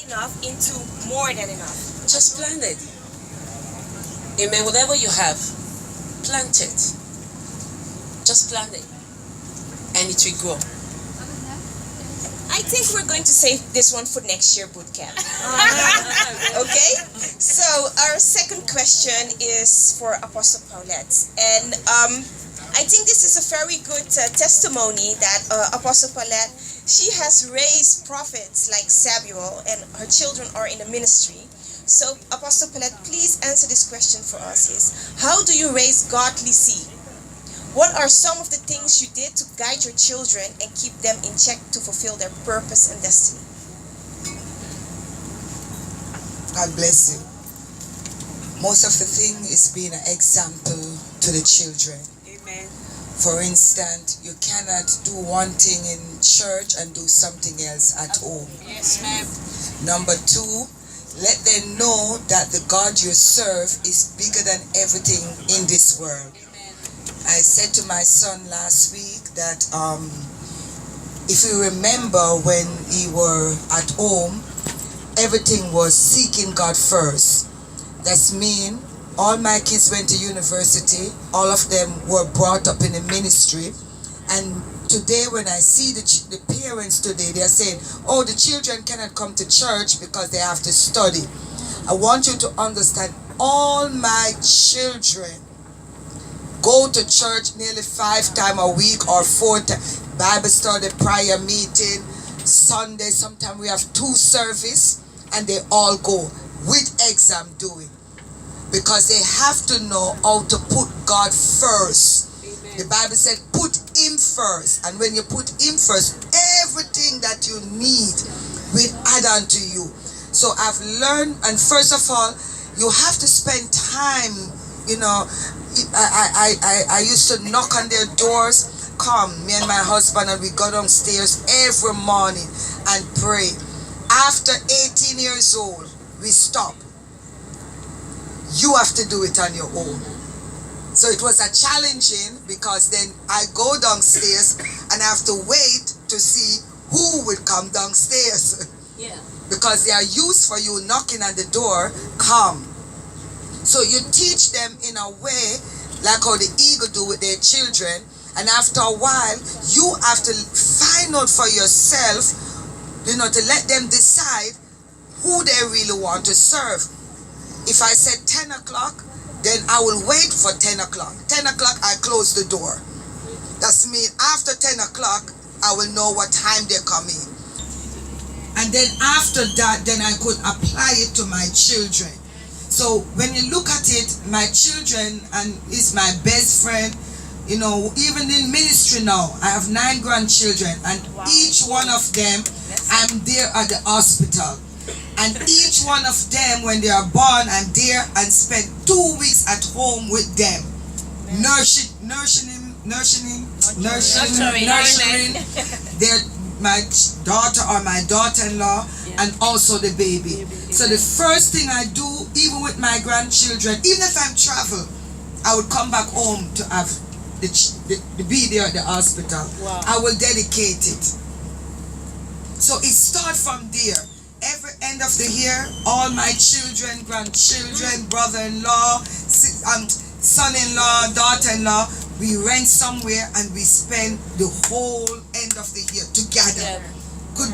enough into more than enough. Just plant it. Amen. Whatever you have, plant it. Just plant it. And it will grow. I think we're going to save this one for next year boot camp. Okay? So our second question is for Apostle Paulette. And I think this is a very good testimony that Apostle Paulette, she has raised prophets like Samuel, and her children are in the ministry. So Apostle Paulette, please answer this question for us is, how do you raise godly seed? What are some of the things you did to guide your children and keep them in check to fulfill their purpose and destiny? God bless you. Most of the thing is being an example to the children. Amen. For instance, you cannot do one thing in church and do something else at home. Yes, ma'am. Number two, let them know that the God you serve is bigger than everything in this world. I said to my son last week that if you remember when he were at home, everything was seeking God first. That's mean all my kids went to university, all of them were brought up in the ministry, and today when I see the parents today, they are saying, oh, the children cannot come to church because they have to study. I want you to understand, all my children go to church nearly 5 times a week or 4 times. Bible study, prayer meeting, Sunday, sometimes we have 2 services, and they all go with exam doing. Because they have to know how to put God first. Amen. The Bible said put Him first. And when you put Him first, everything that you need will add on to you. So I've learned, and first of all, you have to spend time, you know. I used to knock on their doors, come, me and my husband, and we go downstairs every morning and pray. After 18 years old, we stop. You have to do it on your own. So it was a challenging, because then I go downstairs and I have to wait to see who will come downstairs. Yeah. Because they are used for you knocking on the door, come. So you teach them in a way like how the eagle do with their children, and after a while you have to find out for yourself, you know, to let them decide who they really want to serve. If I said 10 o'clock, then I will wait for 10 o'clock. 10 o'clock I close the door. That's mean after 10 o'clock I will know what time they come in. And then after that, then I could apply it to my children. So when you look at it, my children and is my best friend, you know, even in ministry now, I have 9 grandchildren, and each one of them, I'm there at the hospital. And each one of them, when they are born, I'm there and spend 2 weeks at home with them. Nurturing their my daughter or my daughter-in-law, and also the baby. So the first thing I do, even with my grandchildren, even if I'm travel, I would come back home to have the be there at the hospital. Wow. I will dedicate it. So it starts from there. Every end of the year, all my children, grandchildren, brother-in-law, son-in-law, daughter-in-law, we rent somewhere and we spend the whole end of the year together. Could be